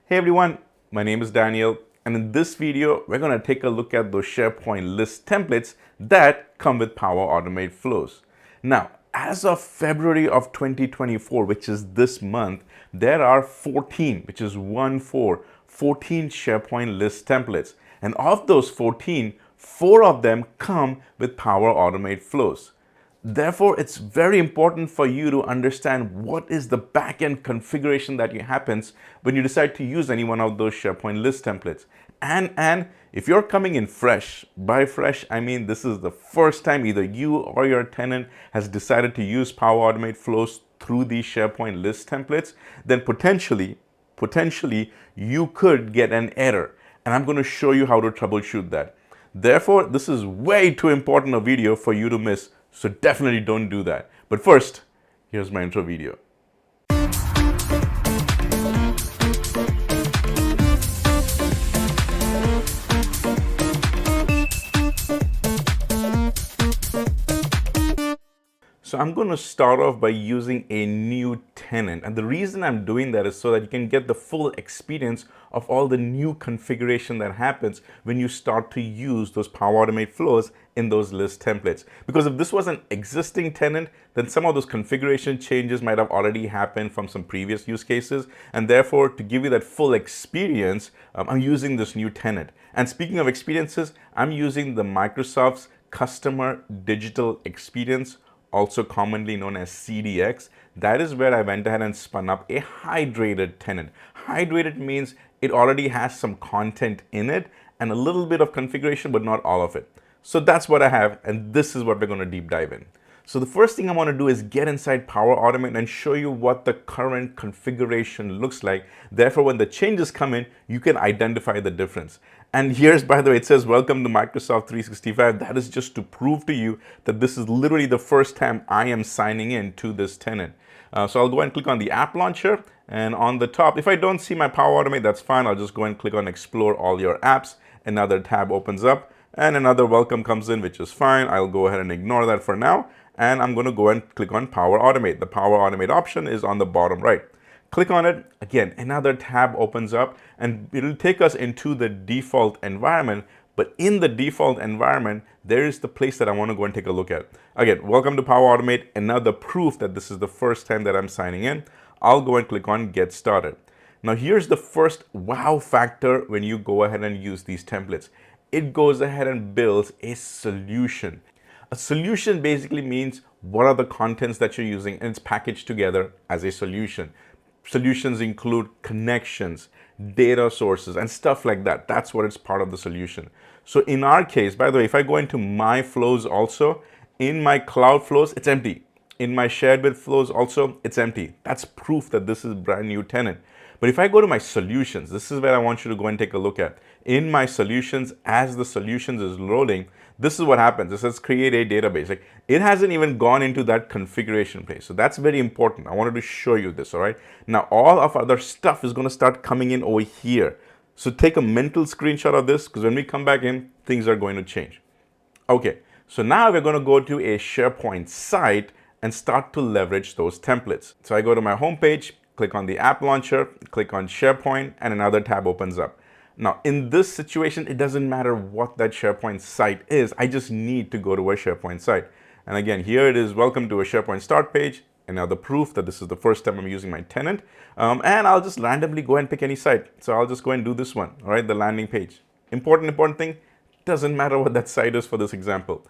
Hey everyone, my name is Daniel, and in this video, we're going to take a look at those SharePoint List templates that come with Power Automate flows. Now, as of February of 2024, which is this month, there are 14, which is 14 SharePoint List templates. And of those 14, 4 of them come with Power Automate flows. Therefore, it's very important for you to understand what is the backend configuration that happens when you decide to use any one of those SharePoint List templates. And if you're coming in fresh, by fresh, I mean this is the first time either you or your tenant has decided to use Power Automate flows through these SharePoint List templates, then potentially you could get an error. And I'm going to show you how to troubleshoot that. Therefore, this is way too important a video for you to miss. So definitely don't do that. But first, here's my intro video. So I'm going to start off by using a new tenant. And the reason I'm doing that is so that you can get the full experience of all the new configuration that happens when you start to use those Power Automate flows in those list templates. Because if this was an existing tenant, then some of those configuration changes might have already happened from some previous use cases. And therefore, to give you that full experience, I'm using this new tenant. And speaking of experiences, I'm using the Microsoft's Customer Digital Experience, also commonly known as CDX. That is where I went ahead and spun up a hydrated tenant. Hydrated means it already has some content in it and a little bit of configuration, but not all of it. So that's what I have, and this is what we're going to deep dive in. So the first thing I want to do is get inside Power Automate and show you what the current configuration looks like. Therefore, when the changes come in, you can identify the difference. And here's, by the way, it says, welcome to Microsoft 365. That is just to prove to you that this is literally the first time I am signing in to this tenant. So I'll go and click on the app launcher, and on the top, if I don't see my Power Automate, that's fine. I'll just go and click on explore all your apps. Another tab opens up and another welcome comes in, which is fine. I'll go ahead and ignore that for now. And I'm going to go and click on Power Automate. The Power Automate option is on the bottom right. Click on it. Again, another tab opens up and it'll take us into the default environment. But in the default environment, there is the place that I want to go and take a look at. Again, welcome to Power Automate. Another proof that this is the first time that I'm signing in. I'll go and click on Get Started. Now, here's the first wow factor when you go ahead and use these templates. It goes ahead and builds a solution. A solution basically means what are the contents that you're using, and it's packaged together as a solution. Solutions include connections, data sources, and stuff like that. That's what it's part of the solution. So in our case, by the way, if I go into my flows also, in my cloud flows, it's empty. In my shared with flows also, it's empty. That's proof that this is a brand new tenant. But if I go to my solutions, this is where I want you to go and take a look at. In my solutions, as the solutions is loading, this is what happens. It says create a database. Like, it hasn't even gone into that configuration place. So that's very important. I wanted to show you this, all right? Now, all of other stuff is going to start coming in over here. So take a mental screenshot of this, because when we come back in, things are going to change. Okay, so now we're going to go to a SharePoint site and start to leverage those templates. So I go to my homepage, click on the app launcher, click on SharePoint, and another tab opens up. Now, in this situation, it doesn't matter what that SharePoint site is. I just need to go to a SharePoint site. And again, here it is, welcome to a SharePoint start page. Another proof that this is the first time I'm using my tenant. And I'll just randomly go and pick any site. So I'll just go and do this one, all right, the landing page. Important thing, doesn't matter what that site is for this example.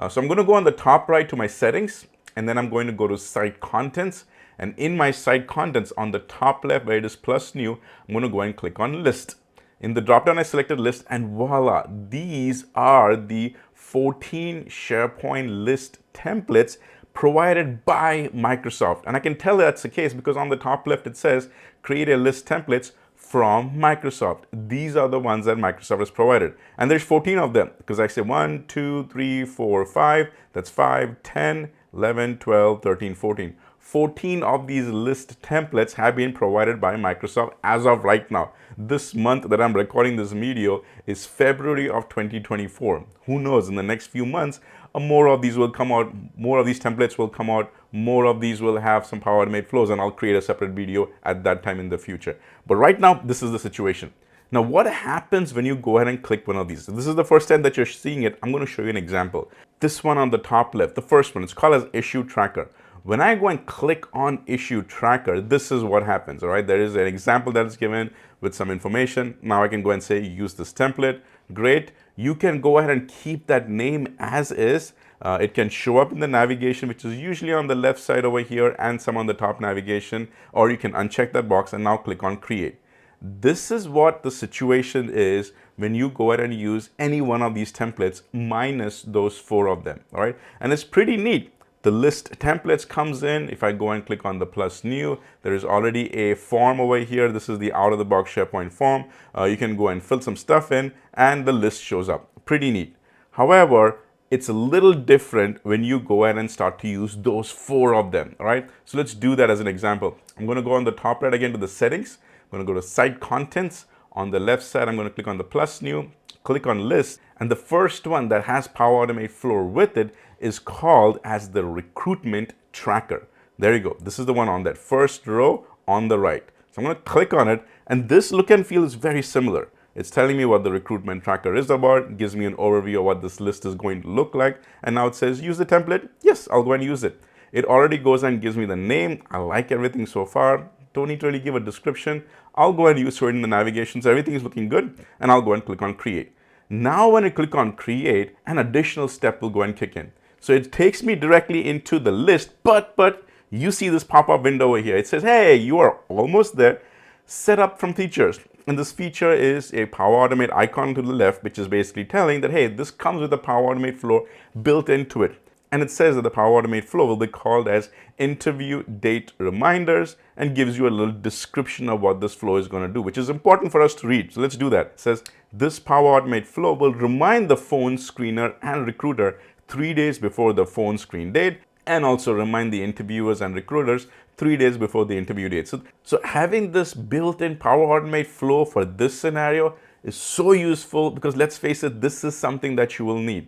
So I'm going to go on the top right to my settings, and then I'm going to go to site contents. And in my site contents, on the top left where it is plus new, I'm going to go and click on list. In the dropdown, I selected list, and voila, these are the 14 SharePoint list templates provided by Microsoft. And I can tell that's the case because on the top left, it says create a list templates from Microsoft. These are the ones that Microsoft has provided. And there's 14 of them because I say 1, 2, 3, 4, 5. That's 5, 10, 11, 12, 13, 14. 14 of these list templates have been provided by Microsoft as of right now. This month that I'm recording this video is February of 2024. Who knows, in the next few months, more of these will come out, more of these templates will come out, more of these will have some Power Automate flows, and I'll create a separate video at that time in the future. But right now, this is the situation. Now, what happens when you go ahead and click one of these? So this is the first time that you're seeing it. I'm going to show you an example. This one on the top left, the first one, it's called as Issue Tracker. When I go and click on Issue Tracker, this is what happens, all right? There is an example that is given with some information. Now I can go and say, use this template. Great. You can go ahead and keep that name as is. It can show up in the navigation, which is usually on the left side over here and some on the top navigation, or you can uncheck that box and now click on Create. This is what the situation is when you go ahead and use any one of these templates minus those 4 of them, all right? And it's pretty neat. The list templates comes in. If I go and click on the plus new, there is already a form over here. This is the out-of-the-box SharePoint form. You can go and fill some stuff in and the list shows up. Pretty neat. However, it's a little different when you go ahead and start to use those 4 of them, all right? So let's do that as an example. I'm going to go on the top right again to the settings. I'm going to go to Site Contents. On the left side, I'm going to click on the plus new, click on List, and the first one that has Power Automate Flow with it is called as the Recruitment Tracker. There you go. This is the one on that first row on the right. So I'm going to click on it, and this look and feel is very similar. It's telling me what the Recruitment Tracker is about, gives me an overview of what this list is going to look like, and now it says use the template. Yes, I'll go and use it. It already goes and gives me the name. I like everything so far. Don't need to really give a description. I'll go and use it in the navigation. So everything is looking good, and I'll go and click on Create. Now when I click on Create, an additional step will go and kick in. So it takes me directly into the list, but you see this pop-up window over here. It says, hey, you are almost there. Set up from features. And this feature is a Power Automate icon to the left, which is basically telling that, hey, this comes with a Power Automate flow built into it. And it says that the Power Automate flow will be called as interview date reminders and gives you a little description of what this flow is going to do, which is important for us to read. So let's do that. It says this Power Automate flow will remind the phone screener and recruiter 3 days before the phone screen date, and also remind the interviewers and recruiters 3 days before the interview date. So having this built-in Power Automate flow for this scenario is so useful because let's face it, this is something that you will need.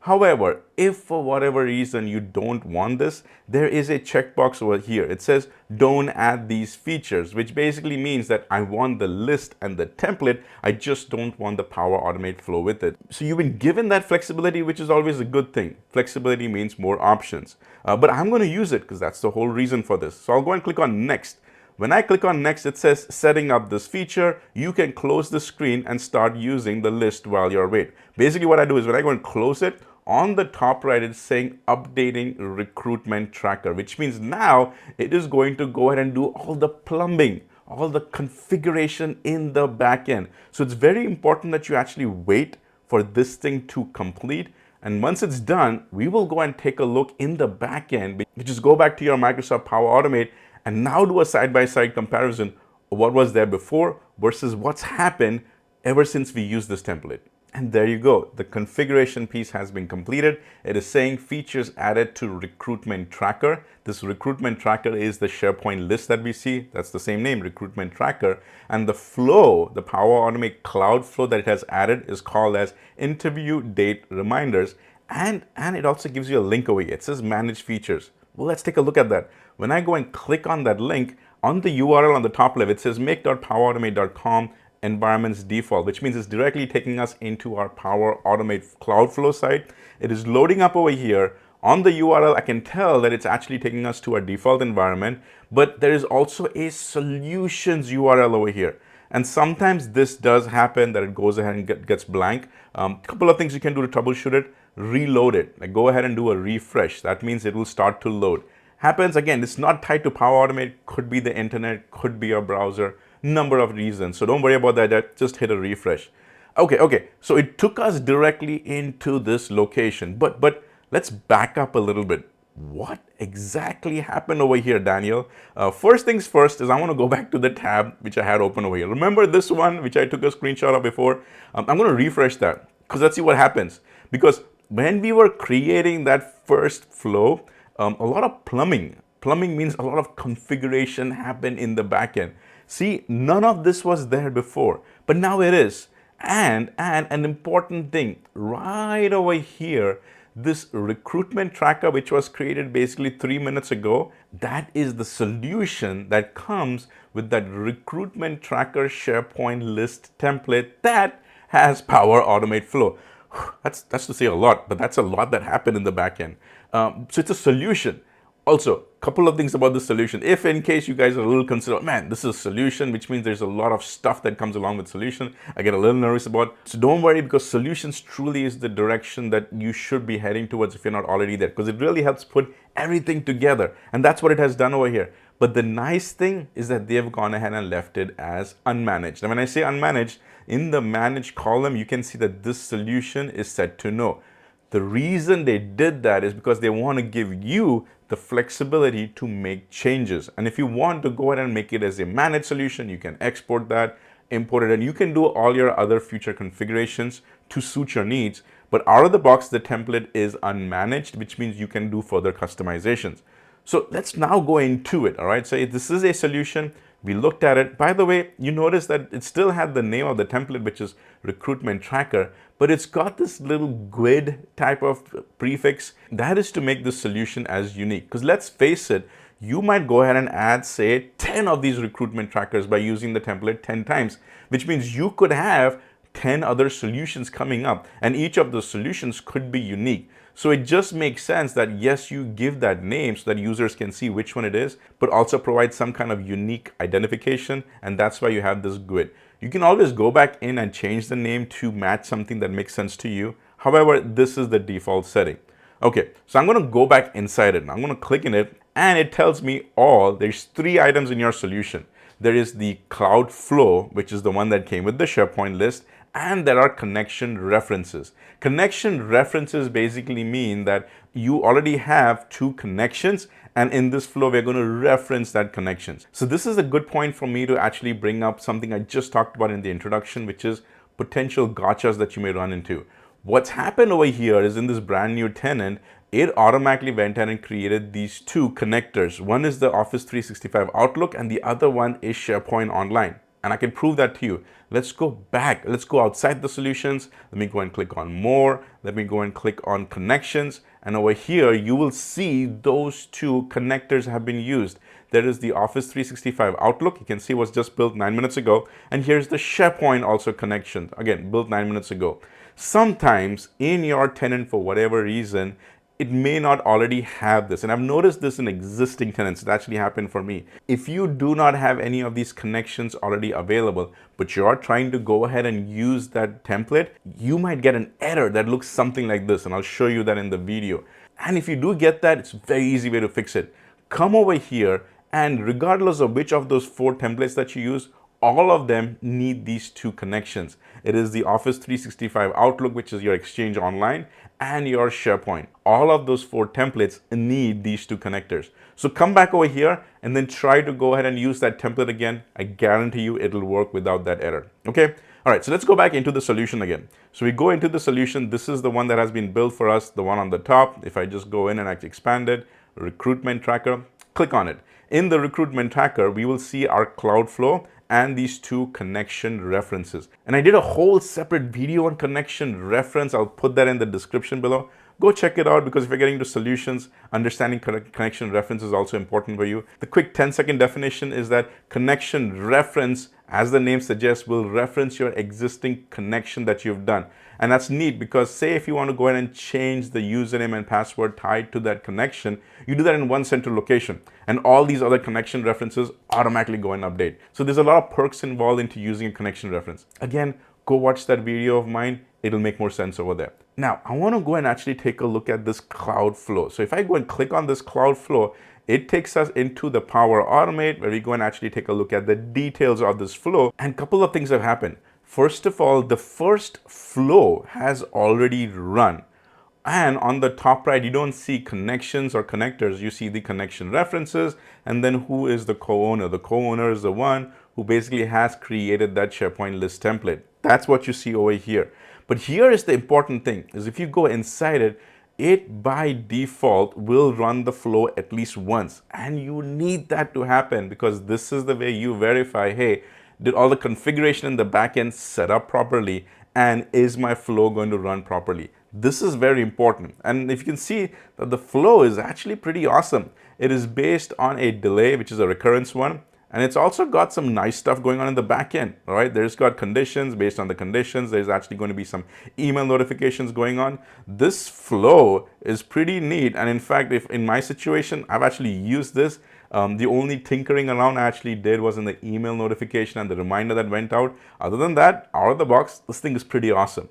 However, if for whatever reason you don't want this, there is a checkbox over here. It says don't add these features, which basically means that I want the list and the template. I just don't want the Power Automate flow with it. So you've been given that flexibility, which is always a good thing. Flexibility means more options. But I'm going to use it because that's the whole reason for this. So I'll go and click on Next. When I click on Next, it says setting up this feature. You can close the screen and start using the list while you're away. Basically what I do is when I go and close it, on the top right, it's saying updating recruitment tracker, which means now it is going to go ahead and do all the plumbing, all the configuration in the backend. So it's very important that you actually wait for this thing to complete. And once it's done, we will go and take a look in the backend, which is go back to your Microsoft Power Automate and now do a side-by-side comparison of what was there before versus what's happened ever since we used this template. And there you go. The configuration piece has been completed. It is saying features added to Recruitment Tracker. This Recruitment Tracker is the SharePoint list that we see. That's the same name, Recruitment Tracker. And the flow, the Power Automate Cloud flow that it has added is called as Interview Date Reminders. And it also gives you a link over here. It says Manage Features. Well, let's take a look at that. When I go and click on that link, on the URL on the top left, it says make.powerautomate.com environments default, which means it's directly taking us into our Power Automate Cloudflow site. It is loading up over here. On the URL, I can tell that it's actually taking us to our default environment, but there is also a solutions URL over here. And sometimes this does happen that it goes ahead and gets blank. A couple of things you can do to troubleshoot it. Reload it. Like go ahead and do a refresh. That means it will start to load. Happens again, it's not tied to Power Automate. Could be the internet, could be your browser. Number of reasons. So don't worry about that. Just hit a refresh. Okay. So it took us directly into this location. But let's back up a little bit. What exactly happened over here, Daniel? First things first is I want to go back to the tab which I had open over here. Remember this one which I took a screenshot of before? I'm going to refresh that because let's see what happens. Because when we were creating that first flow, a lot of plumbing means a lot of configuration happened in the backend. See, none of this was there before, but now it is. And an important thing, right over here, this recruitment tracker, which was created basically 3 minutes ago, that is the solution that comes with that recruitment tracker SharePoint list template that has Power Automate Flow. That's to say a lot, but that's a lot that happened in the backend. So it's a solution. Also, a couple of things about the solution. If in case you guys are a little concerned, man, this is a solution, which means there's a lot of stuff that comes along with solution, I get a little nervous about. So don't worry, because solutions truly is the direction that you should be heading towards if you're not already there, because it really helps put everything together. And that's what it has done over here. But the nice thing is that they've gone ahead and left it as unmanaged. And when I say unmanaged, in the managed column, you can see that this solution is set to no. The reason they did that is because they want to give you the flexibility to make changes. And if you want to go ahead and make it as a managed solution, you can export that, import it, and you can do all your other future configurations to suit your needs. But out of the box, the template is unmanaged, which means you can do further customizations. So let's now go into it, all right? So this is a solution. We looked at it. By the way, you notice that it still had the name of the template, which is Recruitment Tracker, but it's got this little GUID type of prefix. That is to make the solution as unique. Because let's face it, you might go ahead and add, say, 10 of these recruitment trackers by using the template 10 times, which means you could have 10 other solutions coming up, and each of those solutions could be unique. So it just makes sense that yes, you give that name so that users can see which one it is, but also provide some kind of unique identification, and that's why you have this GUID. You can always go back in and change the name to match something that makes sense to you. However, this is the default setting. Okay, so I'm going to go back inside it. I'm going to click in it, and it tells me there's 3 items in your solution. There is the cloud flow, which is the one that came with the SharePoint list, and there are connection references. Connection references basically mean that you already have 2 connections, and in this flow, we're going to reference that connections. So this is a good point for me to actually bring up something I just talked about in the introduction, which is potential gotchas that you may run into. What's happened over here is in this brand new tenant, it automatically went ahead and created these 2 connectors. One is the Office 365 Outlook, and the other one is SharePoint Online. And I can prove that to you. Let's go back. Let's go outside the solutions. Let me go and click on more. Let me go and click on connections. And over here, you will see those 2 connectors have been used. There is the Office 365 Outlook. You can see was just built 9 minutes ago. And here's the SharePoint also connection. Again, built 9 minutes ago. Sometimes in your tenant, for whatever reason, it may not already have this. And I've noticed this in existing tenants. It actually happened for me. If you do not have any of these connections already available, but you are trying to go ahead and use that template, you might get an error that looks something like this. And I'll show you that in the video. And if you do get that, it's a very easy way to fix it. Come over here, and regardless of which of those 4 templates that you use, all of them need these 2 connections. It is the Office 365 Outlook, which is your Exchange Online, and your SharePoint. All of those 4 templates need these 2 connectors. So come back over here and then try to go ahead and use that template again. I guarantee you it'll work without that error. Okay? All right, so let's go back into the solution again. So we go into the solution. This is the one that has been built for us, the one on the top. If I just go in and actually expand it, Recruitment Tracker, click on it. In the Recruitment Tracker, we will see our cloud flow and these 2 connection references. And I did a whole separate video on connection reference. I'll put that in the description below. Go check it out, because if you're getting to solutions, understanding connection reference is also important for you. The quick 10-second definition is that connection reference, as the name suggests, will reference your existing connection that you've done. And that's neat, because say if you want to go ahead and change the username and password tied to that connection, you do that in one central location, and all these other connection references automatically go and update. So there's a lot of perks involved into using a connection reference. Again, go watch that video of mine. It'll make more sense over there. Now, I want to go and actually take a look at this cloud flow. So if I go and click on this cloud flow, it takes us into the Power Automate, where we go and actually take a look at the details of this flow. And a couple of things have happened. First of all, the first flow has already run. And on the top right, you don't see connections or connectors. You see the connection references, and then who is the co-owner. The co-owner is the one who basically has created that SharePoint list template. That's what you see over here. But here is the important thing, is if you go inside it, it by default will run the flow at least once. And you need that to happen, because this is the way you verify, hey, did all the configuration in the backend set up properly, and is my flow going to run properly? This is very important. And if you can see that the flow is actually pretty awesome. It is based on a delay, which is a recurrence one. And it's also got some nice stuff going on in the back end, all right? There's got conditions. Based on the conditions, there's actually going to be some email notifications going on. This flow is pretty neat. And in fact, if in my situation, I've actually used this. The only tinkering around I actually did was in the email notification and the reminder that went out. Other than that, out of the box, this thing is pretty awesome.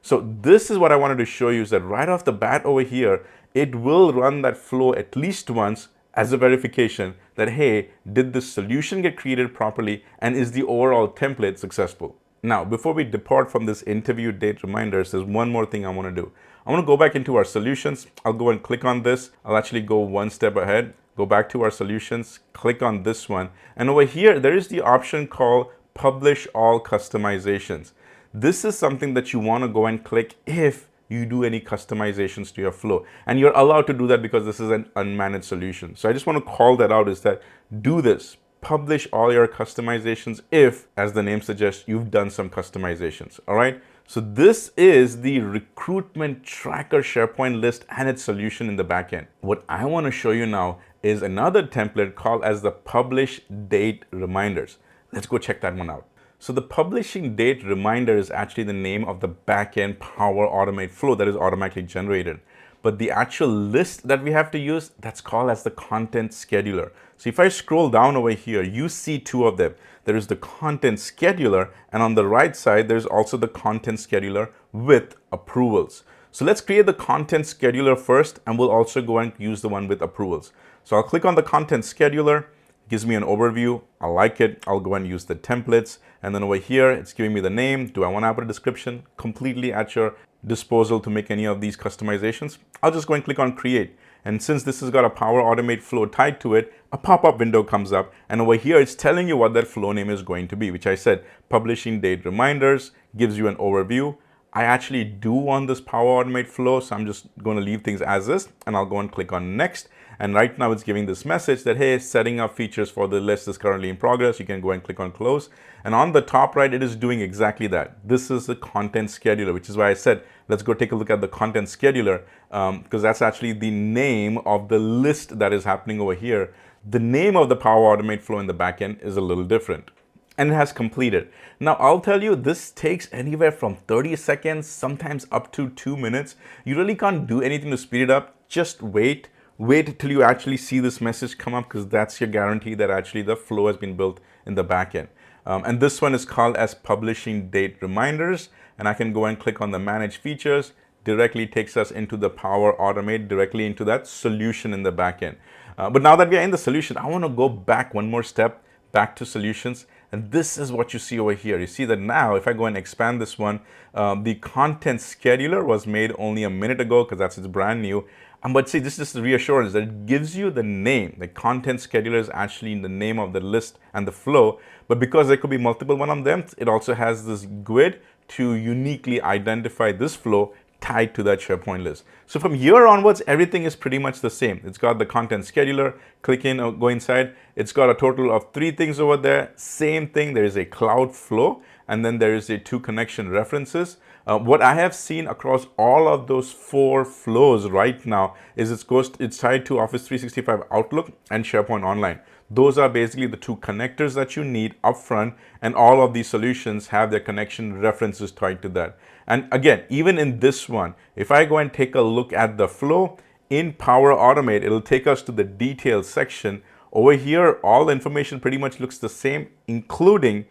So this is what I wanted to show you, is that right off the bat over here, it will run that flow at least once as a verification that, hey, did this solution get created properly and is the overall template successful? Now, before we depart from this interview date reminders, there's one more thing I want to do. I want to go back into our solutions. I'll go and click on this. I'll actually go one step ahead, go back to our solutions, click on this one. And over here, there is the option called Publish All Customizations. This is something that you want to go and click if you do any customizations to your flow. And you're allowed to do that because this is an unmanaged solution. So I just want to call that out, is that do this. Publish all your customizations if, as the name suggests, you've done some customizations. All right. So this is the recruitment tracker SharePoint list and its solution in the backend. What I want to show you now is another template called as the publish date reminders. Let's go check that one out. So the publishing date reminder is actually the name of the backend Power Automate flow that is automatically generated. But the actual list that we have to use, that's called as the content scheduler. So if I scroll down over here, you see two of them. There is the content scheduler, and on the right side, there's also the content scheduler with approvals. So let's create the content scheduler first, and we'll also go and use the one with approvals. So I'll click on the content scheduler. Gives me an overview. I like it. I'll go and use the templates. And then over here, it's giving me the name. Do I want to have a description? Completely at your disposal to make any of these customizations. I'll just go and click on create. And since this has got a Power Automate flow tied to it, a pop-up window comes up. And over here, it's telling you what that flow name is going to be, which I said, publishing date reminders, gives you an overview. I actually do want this Power Automate flow, so I'm just going to leave things as is, and I'll go and click on next. And right now it's giving this message that, hey, setting up features for the list is currently in progress. You can go and click on close. And on the top right, it is doing exactly that. This is the content scheduler, which is why I said, let's go take a look at the content scheduler, because that's actually the name of the list that is happening over here. The name of the Power Automate flow in the backend is a little different. And it has completed. Now, I'll tell you, this takes anywhere from 30 seconds, sometimes up to 2 minutes. You really can't do anything to speed it up. Just wait. Wait till you actually see this message come up, because that's your guarantee that actually the flow has been built in the backend. And this one is called as publishing date reminders. And I can go and click on the manage features. Directly takes us into the Power Automate, directly into that solution in the backend. But now that we are in the solution, I want to go back one more step, back to solutions. And this is what you see over here. You see that now, if I go and expand this one, the content scheduler was made only a minute ago because that's it's brand new. But see, this is the reassurance that it gives you the name. The content scheduler is actually in the name of the list and the flow. But because there could be multiple one of them, it also has this GUID to uniquely identify this flow tied to that SharePoint list. So from here onwards, everything is pretty much the same. It's got the content scheduler, click in or go inside. It's got a total of 3 things over there. Same thing, there is a cloud flow, and then there is a 2 connection references. What I have seen across all of those 4 flows right now is it's tied to Office 365 Outlook and SharePoint Online. Those are basically the 2 connectors that you need upfront, and all of these solutions have their connection references tied to that. And again, even in this one, if I go and take a look at the flow in Power Automate, it'll take us to the details section. Over here, all the information pretty much looks the same, including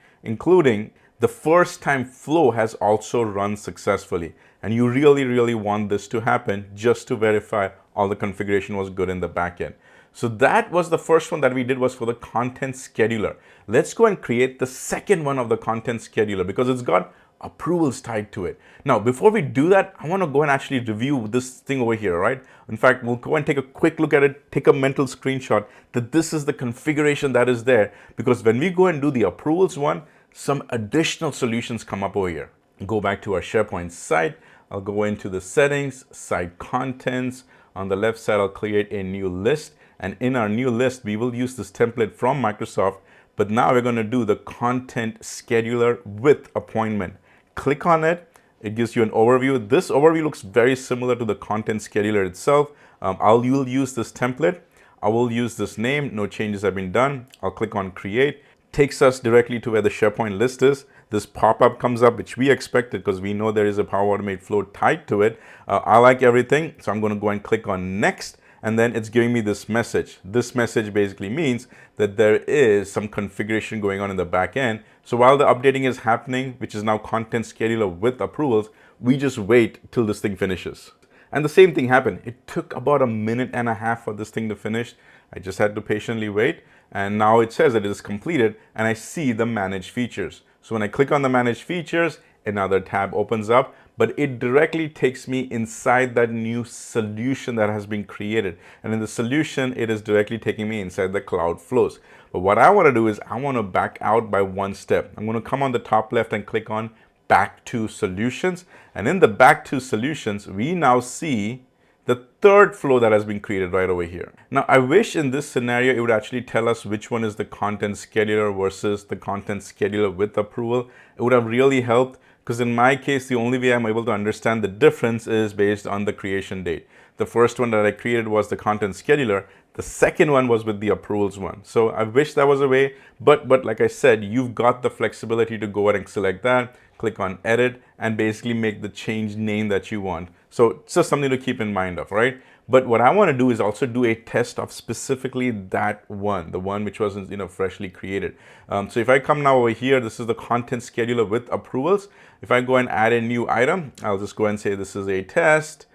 the first time flow has also run successfully. And you really want this to happen just to verify all the configuration was good in the backend. So that was the first one that we did, was for the content scheduler. Let's go and create the second one of the content scheduler, because it's got approvals tied to it. Now, before we do that, I want to go and actually review this thing over here, right? In fact, we'll go and take a quick look at it, take a mental screenshot that this is the configuration that is there, because when we go and do the approvals one, some additional solutions come up over here. Go back to our SharePoint site. I'll go into the settings, site contents. On the left side, I'll create a new list. And in our new list, we will use this template from Microsoft. But now we're going to do the content scheduler with appointment. Click on it. It gives you an overview. This overview looks very similar to the content scheduler itself. You'll use this template. I will use this name. No changes have been done. I'll click on create. Takes us directly to where the SharePoint list is. This pop-up comes up, which we expected because we know there is a Power Automate flow tied to it. I like everything, so I'm going to go and click on next, and then it's giving me this message. This message basically means that there is some configuration going on in the back end. So while the updating is happening, which is now content scheduler with approvals, we just wait till this thing finishes. And the same thing happened. It took about a minute and a half for this thing to finish. I just had to patiently wait. And now it says that it is completed, and I see the manage features. So when I click on the manage features, another tab opens up, but it directly takes me inside that new solution that has been created. And in the solution, it is directly taking me inside the cloud flows. But what I want to do is I want to back out by one step. I'm going to come on the top left and click on back to solutions. And in the back to solutions, we now see the third flow that has been created right over here. Now, I wish in this scenario, it would actually tell us which one is the content scheduler versus the content scheduler with approval. It would have really helped, because in my case, the only way I'm able to understand the difference is based on the creation date. The first one that I created was the content scheduler. The second one was with the approvals one. So I wish that was a way, but like I said, you've got the flexibility to go ahead and select that, click on edit, and basically make the change name that you want. So it's just something to keep in mind of, right? But what I want to do is also do a test of specifically that one, the one which wasn't, freshly created. So if I come now over here, this is the content scheduler with approvals. If I go and add a new item, I'll just go and say this is a test,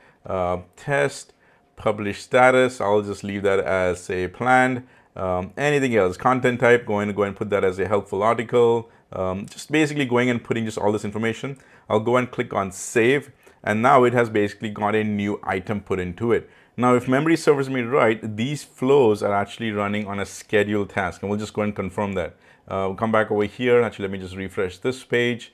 test, publish status. I'll just leave that as a planned. Anything else, content type, go and put that as a helpful article. Just basically going and putting just all this information. I'll go and click on save. And now it has basically got a new item put into it. Now, if memory serves me right, these flows are actually running on a scheduled task. And we'll just go and confirm that. We'll come back over here. Actually, let me just refresh this page.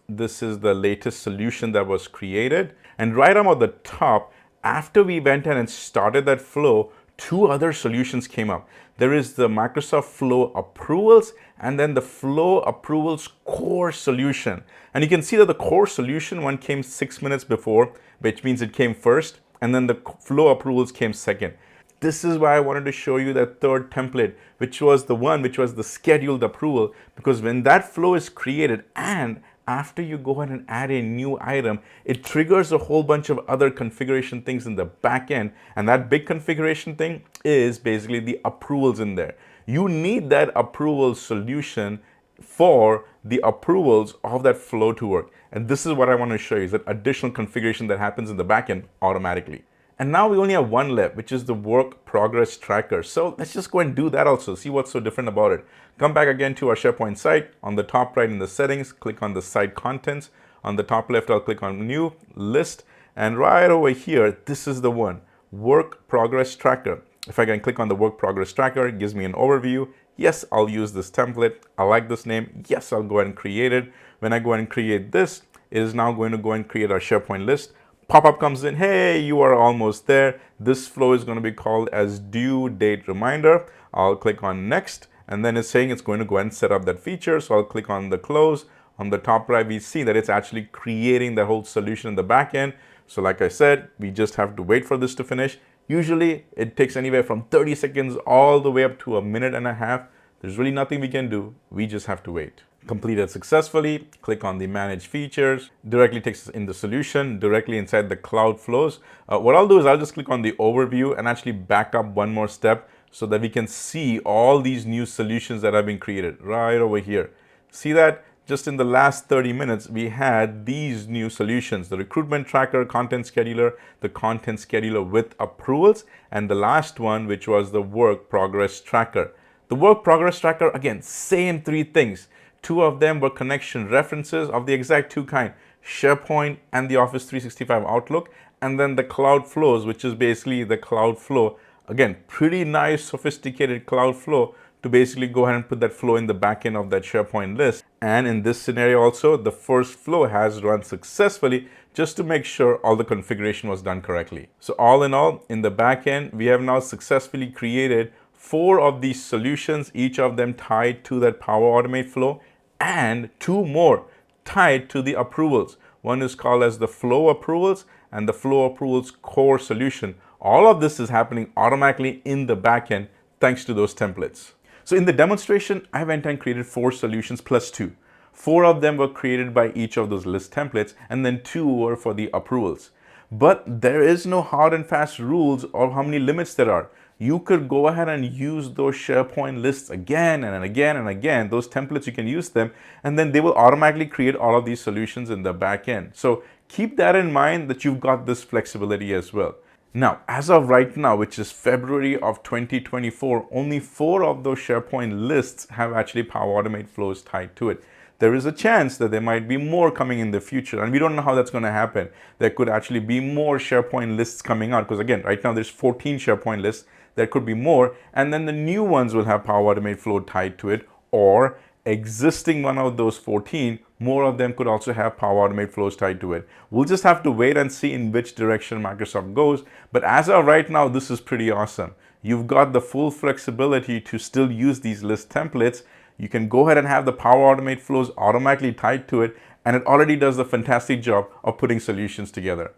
This is the latest solution that was created. And right on the top, after we went in and started that flow, two other solutions came up. There is the Microsoft Flow Approvals and then the Flow Approvals Core Solution. And you can see that the Core Solution one came 6 minutes before, which means it came first, and then the Flow Approvals came second. This is why I wanted to show you that third template, which was the scheduled approval, because when that flow is created and after you go ahead and add a new item, it triggers a whole bunch of other configuration things in the back end. And that big configuration thing is basically the approvals in there. You need that approval solution for the approvals of that flow to work. And this is what I want to show you, is that additional configuration that happens in the back end automatically. And now we only have one left, which is the work progress tracker. So let's just go and do that also, see what's so different about it. Come back again to our SharePoint site. On the top right in the settings, click on the site contents. On the top left, I'll click on new list. And right over here, this is the one, work progress tracker. If I can click on the work progress tracker, it gives me an overview. Yes, I'll use this template. I like this name. Yes, I'll go ahead and create it. When I go ahead and create this, it is now going to go and create our SharePoint list. Pop-up comes in, hey, you are almost there. This flow is going to be called as due date reminder. I'll click on next, and then it's saying it's going to go and set up that feature. So I'll click on the close. On the top right, we see that it's actually creating the whole solution in the back end. So like I said, we just have to wait for this to finish. Usually it takes anywhere from 30 seconds all the way up to a minute and a half. There's really nothing we can do. We just have to wait. Completed successfully. Click on the manage features. Directly takes us in the solution, directly inside the cloud flows. What I'll do is I'll just click on the overview and actually back up one more step so that we can see all these new solutions that have been created right over here. See that? Just in the last 30 minutes, we had these new solutions, the recruitment tracker, content scheduler, the content scheduler with approvals, and the last one, which was the work progress tracker. The work progress tracker, again, same three things. Two of them were connection references of the exact two kind, SharePoint and the Office 365 Outlook, and then the cloud flows, which is basically the cloud flow. Again, pretty nice, sophisticated cloud flow to basically go ahead and put that flow in the back end of that SharePoint list. And in this scenario also, the first flow has run successfully just to make sure all the configuration was done correctly. So all in all, in the back end, we have now successfully created 4 of these solutions, each of them tied to that Power Automate flow, and 2 more tied to the approvals. one is called as the flow approvals, and the flow approvals core solution. All of this is happening automatically in the backend thanks to those templates. So in the demonstration, I went and created 4 solutions plus 2. 4 of them were created by each of those list templates, and then 2 were for the approvals. But there is no hard and fast rules or how many limits there are. You could go ahead and use those SharePoint lists again and again and again. Those templates, you can use them, and then they will automatically create all of these solutions in the back end. So keep that in mind, that you've got this flexibility as well. Now, as of right now, which is February of 2024, only 4 of those SharePoint lists have actually Power Automate flows tied to it. There is a chance that there might be more coming in the future, and we don't know how that's going to happen. There could actually be more SharePoint lists coming out, because again, right now there's 14 SharePoint lists. There could be more, and then the new ones will have Power Automate flow tied to it, or existing one of those 14, more of them could also have Power Automate flows tied to it. We'll just have to wait and see in which direction Microsoft goes, but as of right now, this is pretty awesome. You've got the full flexibility to still use these list templates. You can go ahead and have the Power Automate flows automatically tied to it, and it already does a fantastic job of putting solutions together.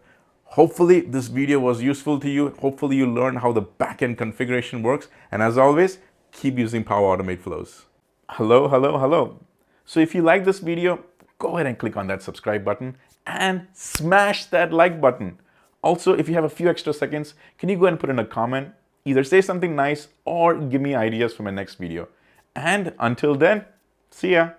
Hopefully this video was useful to you. Hopefully you learned how the backend configuration works, and as always, keep using Power Automate flows. Hello. So if you like this video, go ahead and click on that subscribe button and smash that like button. Also, if you have a few extra seconds, can you go ahead and put in a comment? Either say something nice or give me ideas for my next video. And until then, see ya.